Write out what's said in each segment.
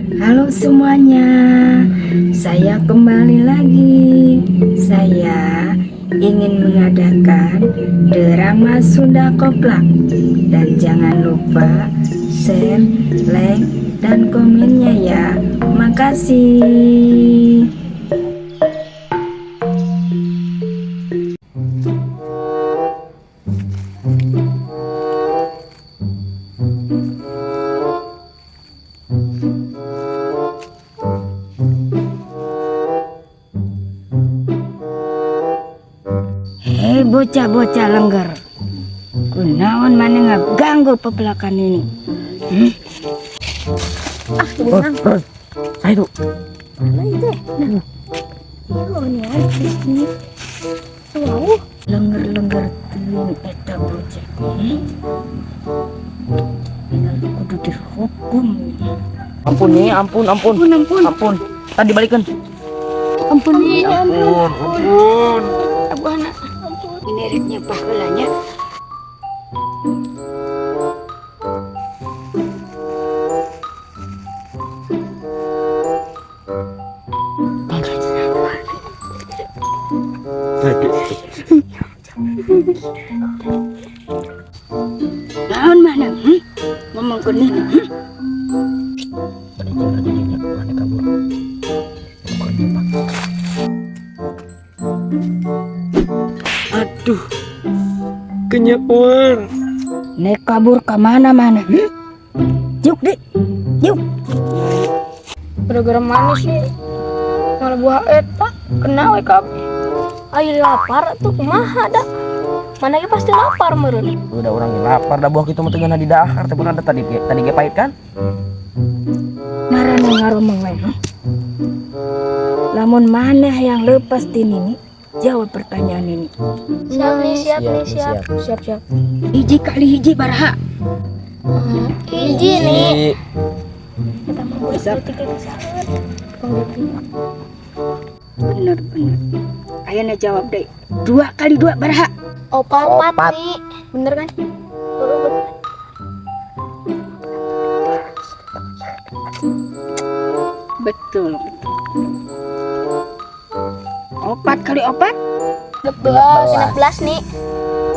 Halo semuanya, saya kembali lagi. Saya ingin mengadakan drama Sunda Koplak. Dan jangan lupa share, like, dan komennya ya. Makasih. Bocah-bocah lengger, kunaon mana ngeganggu pepelakan ini? Saya tuh. Mana itu? Nah, ini ini. Wow, Lengger-lengger teling eta bocah. Tinggal kudu dihukum. Ampun nih, ampun. Ampun. Tadi balikan. ampun nih, Ampun. Abah anak. Ini ritnya pahalanya. Naon mana? Ngomong ke nini. Mana kabur. Aduh, kenyakuan. Nek kabur ke mana-mana. Yuk, Dik. Yuk. Gara-gara mana sih? Malah buah eta kena we kabeh. Ayo lapar tuh kumaha dah. Mana ge pasti lapar meureun. Udah orang yang lapar dah buah kita mah teu di dahar teh ada tadi ge pahit kan? Marana ngaromong we. Lamun maneh yang lepas tini jawab pertanyaan ini. Siap. Hiji kali hiji baraha. Hiji nih. Kita mau Bisa. Bener. Ayana jawab deh. 2 kali 2 baraha. Opat Opat. nih. Bener kan? Betul. 4 kali 4. 16 nih.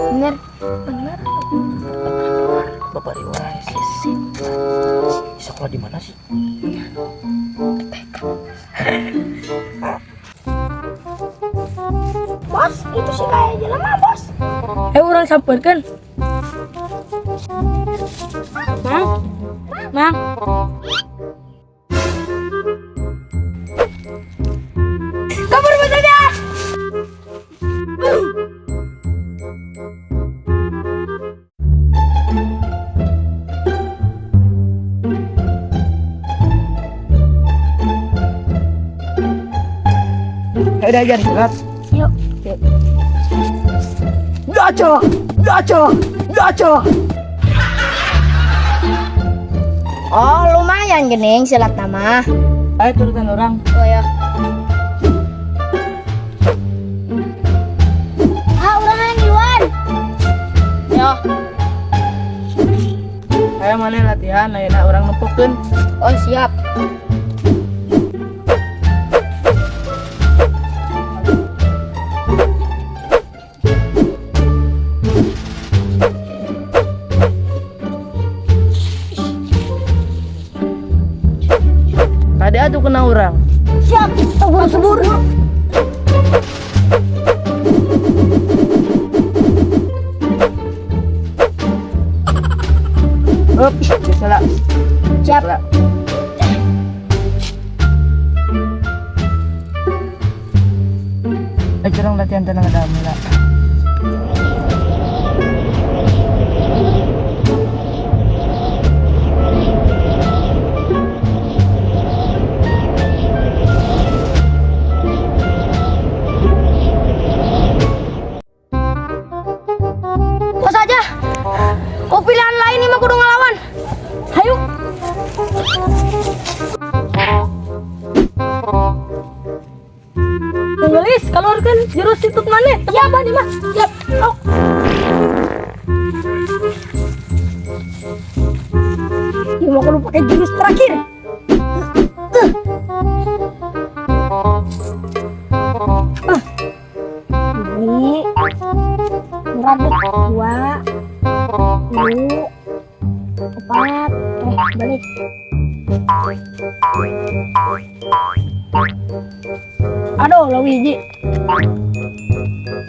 Bener. Bapak riwayat. Sekolah di mana sih? Bos, itu sih kayak jelema, Bos. Orang sampeurkeun. Mang. Kabur saja. Udah ajar silat. Yuk. Daco. Oh, lumayan gening silat nama. Ayo turutan orang. Oh ya. Orang yang duluan. Ya. Ayo mana latihan, ayeuna orang nempukeun. Oh, siap. Tadi atuh kena orang. Siap. Sebur. Up, salah. Siap. Ayo curang latihan tenang ada mula. Bos aja. Kok pilihan lain nih mah kudu ngelawan. Hayu. Gelis, keluarkan jurus situt mana? Siap, nih mah. Siap. Oh. Ya mau kalau pakai jurus terakhir. Aduh, Luigi.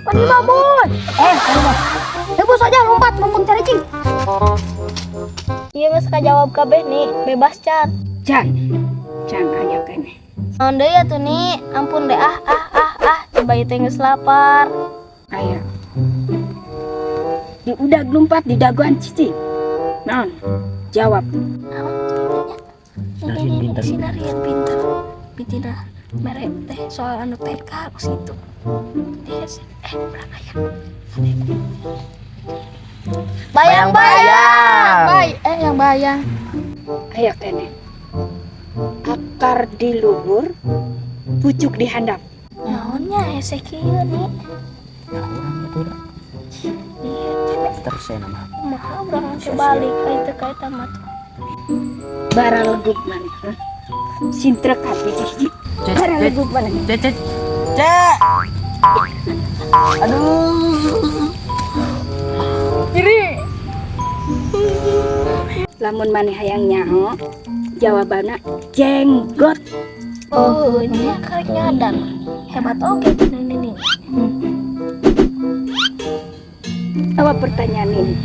Pergi babon. Bos aja lompat mumpung cari cing. Iya nggak suka jawab kabeh nih, bebas Chan. Can aya kene. Naon deui atuh nih? Ampun deh coba itu geus lapar. Aya. Di udah lompat di daguan cici. Naon? Jawab. Ini sinarian pinter. Pitina merek teh soal anu TK ku situ. Ulah aya. Bayang. Yang bayang. Aya kene. Akar di luhur, pucuk di handap. Naonnya hese kieu nih? Itu udah. Iya, Terus ya nama. mahal urang balik ka eta mah tuh. Bara leguk mana? Sintrek hati cici. Bara leguk mana? Cek. Aduh. Kiri. Lamun maneh hayang nyaho, jawabanna jenggot. Oh, ini karek nyadar. Hebat oke nih. Apa pertanyaan ini?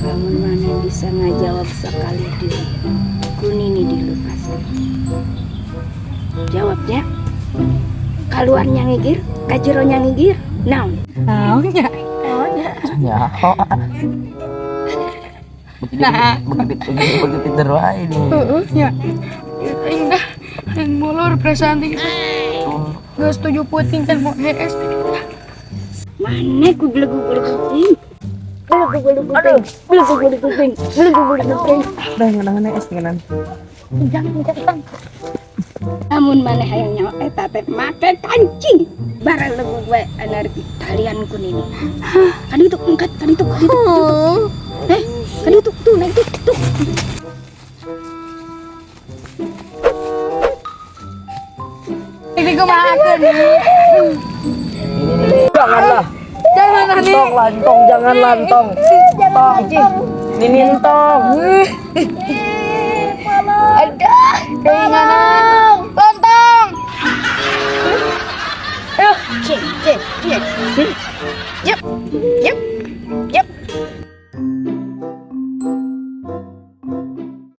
Lamun maneh bisa ngajawab sekali dulu. Kunini dilupaskan. Jawabnya kaluarnya ngigir, kajeronya ngigir. Naon? Naonnya? Ya. Begitu pinter wae ini. Ya. Indah. Dan molor perasaan itu. Gak setuju puting kan mau HS. Mana ku belegu-belegu. Belegu-belegu. Udah es ngenan. Jangan. Namun mana hayang nyawa eta teh make kancing. Barang legu gue energi kalian kunini. Kadi itu angkat, kadi itu. Kadi itu tuh naik tuh. Ini kemana nih? Ini janganlah. Jangan nih. Lantong, jangan lantong. Tong. Ini tong. Ada. Keinginan. Lontong. Cek.